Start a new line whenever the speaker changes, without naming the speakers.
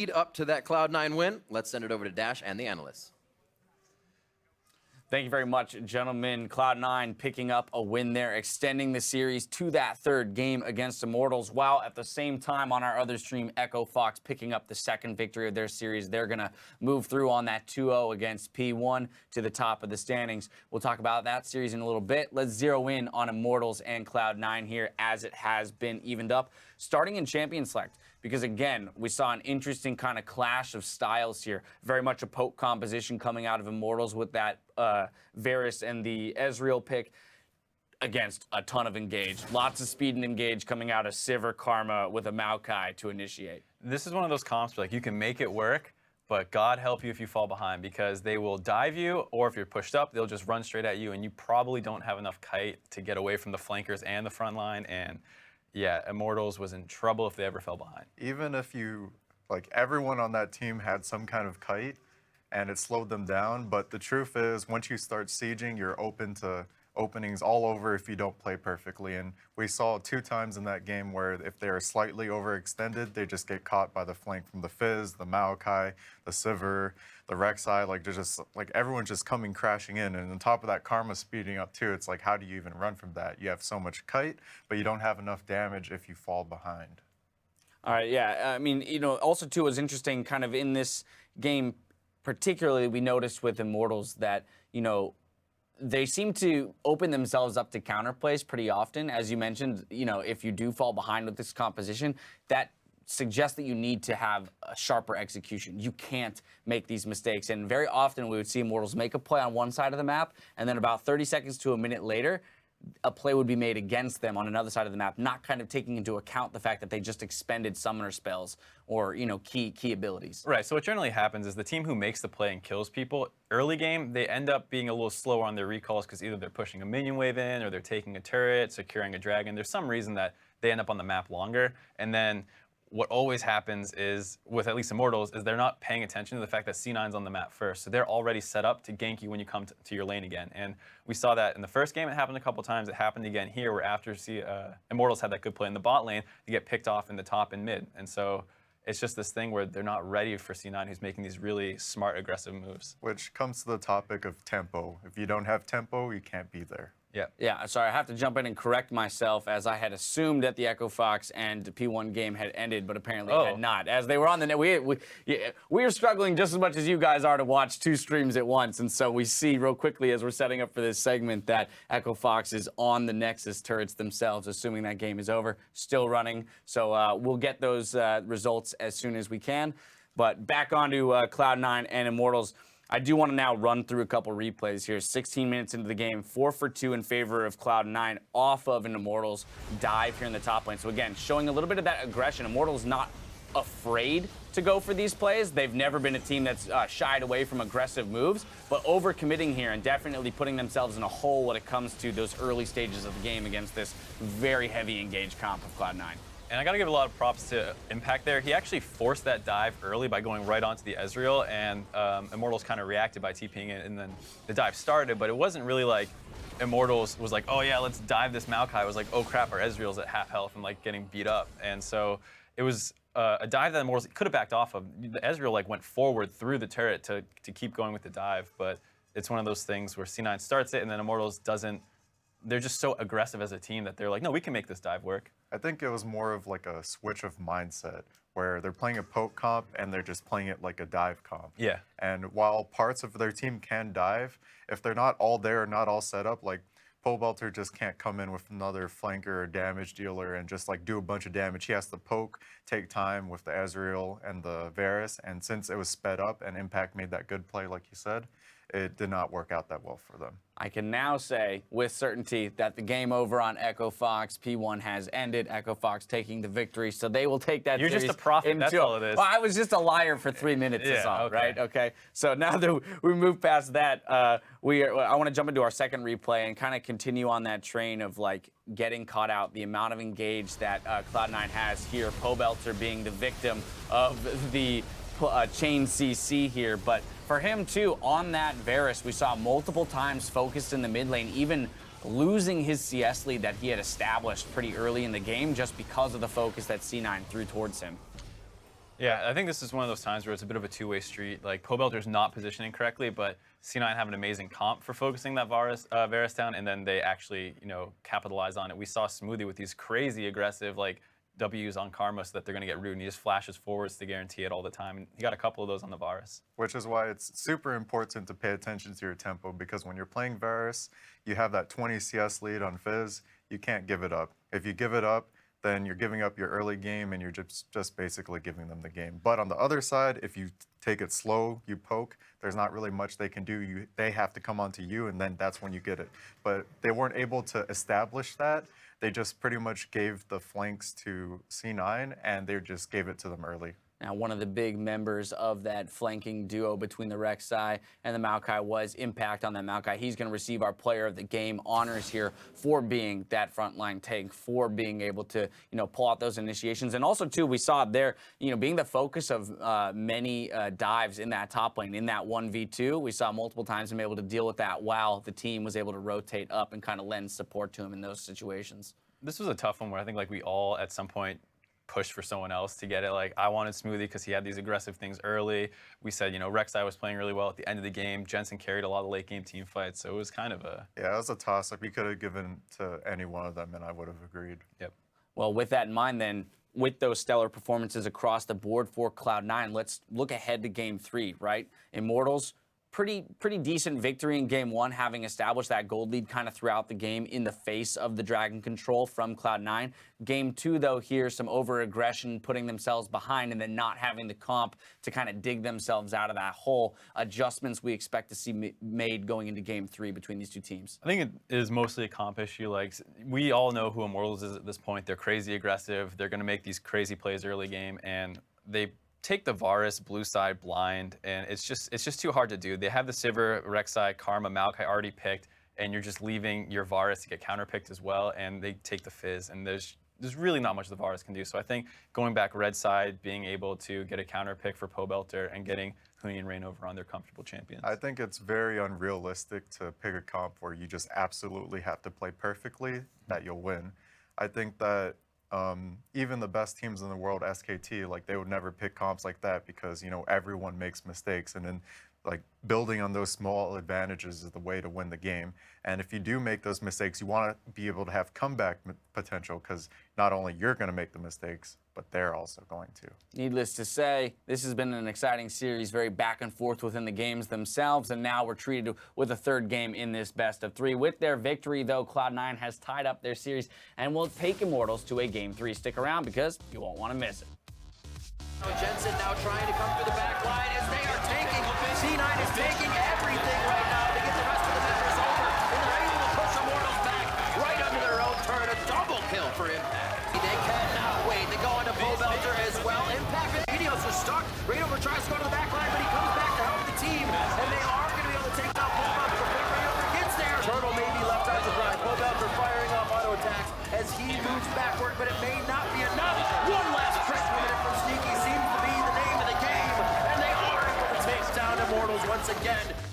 Lead up to that Cloud9 win, let's send it over to Dash and the analysts.
Thank you very much, gentlemen. Cloud9 picking up a win there, extending the series to that third game against Immortals, while at the same time on our other stream, Echo Fox picking up the second victory of their series. They're going to move through on that 2-0 against P1 to the top of the standings. We'll talk about that series in a little bit. Let's zero in on Immortals and Cloud9 here as it has been evened up, starting in Champion Select. Because again, we saw an interesting kind of clash of styles here. Very much a poke composition coming out of Immortals with that Varus and the Ezreal pick against a ton of engage. Lots of speed and engage coming out of Sivir Karma with a Maokai to initiate.
This is one of those comps where like you can make it work, but God help you if you fall behind, because they will dive you, or if you're pushed up, they'll just run straight at you, and you probably don't have enough kite to get away from the flankers and the front line. And yeah, Immortals was in trouble if they ever fell behind.
Even if you, like, everyone on that team had some kind of kite and it slowed them down, but the truth is once you start sieging, you're open to openings all over if you don't play perfectly. And we saw 2 times in that game where if they are slightly overextended, they just get caught by the flank from the Fizz, the Maokai, the Sivir, the Rek'Sai. Like, they're just, like, everyone's just coming crashing in. And on top of that, Karma speeding up too. It's like, how do you even run from that? You have so much kite, but you don't have enough damage if you fall behind.
All right, yeah. I mean, you know, also too, it was interesting kind of in this game, particularly we noticed with Immortals that, you know, they seem to open themselves up to counterplays pretty often. As you mentioned, you know, if you do fall behind with this composition, that suggests that you need to have a sharper execution. You can't make these mistakes. And very often we would see Immortals make a play on one side of the map, and then about 30 seconds to a minute later, a play would be made against them on another side of the map, not kind of taking into account the fact that they just expended summoner spells or, you know, key abilities.
Right, so what generally happens is the team who makes the play and kills people, early game, they end up being a little slower on their recalls because either they're pushing a minion wave in or they're taking a turret, securing a dragon. There's some reason that they end up on the map longer. And then what always happens is, with at least Immortals, is they're not paying attention to the fact that C9's on the map first. So they're already set up to gank you when you come to your lane again. And we saw that in the first game. It happened a couple times. It happened again here, where after Immortals had that good play in the bot lane, they get picked off in the top and mid. And so it's just this thing where they're not ready for C9, who's making these really smart, aggressive moves.
Which comes to the topic of tempo. If you don't have tempo, you can't be there.
Yeah, sorry, I have to jump in and correct myself, as I had assumed that the Echo Fox and P1 game had ended, but apparently it had not. As they were on the net, we are struggling just as much as you guys are to watch 2 streams at once, and so we see real quickly as we're setting up for this segment that Echo Fox is on the Nexus turrets themselves, assuming that game is over, still running. So we'll get those results as soon as we can. But back onto Cloud9 and Immortals. I do want to now run through a couple replays here. 16 minutes into the game, 4 for 2 in favor of Cloud9 off of an Immortals dive here in the top lane. So again, showing a little bit of that aggression. Immortals not afraid to go for these plays. They've never been a team that's shied away from aggressive moves, but overcommitting here and definitely putting themselves in a hole when it comes to those early stages of the game against this very heavy engaged comp of Cloud9.
And I got to give a lot of props to Impact there. He actually forced that dive early by going right onto the Ezreal, and Immortals kind of reacted by TPing it, and then the dive started, but it wasn't really like Immortals was like, oh yeah, let's dive this Maokai. It was like, oh crap, our Ezreal's at half health and like getting beat up. And so it was a dive that Immortals could have backed off of. The Ezreal like went forward through the turret to keep going with the dive, but it's one of those things where C9 starts it and then Immortals doesn't. They're just so aggressive as a team that they're like, no, we can make this dive work.
I think it was more of like a switch of mindset where they're playing a poke comp and they're just playing it like a dive comp.
Yeah.
And while parts of their team can dive, if they're not all there, not all set up, like Pobelter just can't come in with another flanker or damage dealer and just like do a bunch of damage. He has to poke, take time with the Ezreal and the Varus, and since it was sped up and Impact made that good play like you said, it did not work out that well for them.
I can now say with certainty that the game over on Echo Fox. P1 has ended. Echo Fox taking the victory, so they will take that.
You're
series
just a prophet. That's all it is.
Well, I was just a liar for 3 minutes.
Yeah,
is all,
okay.
right? Okay. So now that we move past that, I want to jump into our second replay and kind of continue on that train of like getting caught out. The amount of engage that Cloud9 has here. Pobelter being the victim of the chain CC here, but for him too, on that Varus, we saw multiple times focused in the mid lane, even losing his CS lead that he had established pretty early in the game just because of the focus that C9 threw towards him.
Yeah, I think this is one of those times where it's a bit of a two-way street. Like, Pobelter's not positioning correctly, but C9 have an amazing comp for focusing that Varus down, and then they actually, capitalize on it. We saw Smoothie with these crazy aggressive, like, W's on Karma so that they're going to get rude, and he just flashes forwards to guarantee it all the time. And he got a couple of those on the Varus.
Which is why it's super important to pay attention to your tempo, because when you're playing Varus, you have that 20 CS lead on Fizz. You can't give it up. If you give it up, then you're giving up your early game and you're just basically giving them the game. But on the other side, if you take it slow, you poke, there's not really much they can do. They have to come onto you, and then that's when you get it. But they weren't able to establish that. They just pretty much gave the flanks to C9, and they just gave it to them early.
Now, one of the big members of that flanking duo between the Rek'Sai and the Maokai was Impact on that Maokai. He's going to receive our Player of the Game honors here for being that frontline tank, for being able to, pull out those initiations. And also, too, we saw there, being the focus of many dives in that top lane, in that 1v2. We saw multiple times him able to deal with that while the team was able to rotate up and kind of lend support to him in those situations.
This was a tough one where I think, like, we all at some point pushed for someone else to get it. Like, I wanted Smoothie because he had these aggressive things early. We said, Rek'Sai was playing really well at the end of the game. Jensen carried a lot of late game team fights, so it was kind of a...
Yeah, it was a toss-up. You could have given to any one of them, and I would have agreed.
Yep.
Well, with that in mind, then, with those stellar performances across the board for Cloud9, let's look ahead to Game 3, right? Immortals, pretty decent victory in Game 1, having established that gold lead kind of throughout the game in the face of the Dragon control from Cloud9. Game 2, though, here, some over-aggression, putting themselves behind and then not having the comp to kind of dig themselves out of that hole. Adjustments we expect to see made going into Game 3 between these two teams.
I think it is mostly a comp issue. Like, we all know who Immortals is at this point. They're crazy aggressive. They're going to make these crazy plays early game, and they take the Varus blue side blind, and it's just too hard to do. They have the Sivir, Rek'Sai, Karma, Maokai already picked, and you're just leaving your Varus to get counterpicked as well, and they take the Fizz, and there's really not much the Varus can do. So I think going back red side, being able to get a counterpick for Pobelter and getting Huni and Rain over on their comfortable champions.
I think it's very unrealistic to pick a comp where you just absolutely have to play perfectly that you'll win. I think that even the best teams in the world, SKT, like, they would never pick comps like that because, everyone makes mistakes, and then, like, building on those small advantages is the way to win the game. And if you do make those mistakes, you want to be able to have comeback potential, because not only you're going to make the mistakes, but they're also going to.
Needless to say, this has been an exciting series, very back and forth within the games themselves, and now we're treated with a third game in this best of 3. With their victory, though, Cloud9 has tied up their series and will take Immortals to a Game 3. Stick around because you won't want to miss it.
Jensen now trying to come through the back line as they are taking. C9 is taking everything right now to get the rest of the members over, and they're able to push Immortals back right under their own turn. A double kill for Impact. They cannot wait. They go into Pobelter as well. Impact Videos are stuck. Raidover tries to go to the back line, but he comes back to help the team, and they are going to be able to take down Pobelter before Raidover gets there. Turtle may be left out to dry. Pobelter firing off auto attacks as he moves backward, but it may not be enough. One last trick minute from Sneaky seems to be the name of the game, and they are able to take down Immortals once again.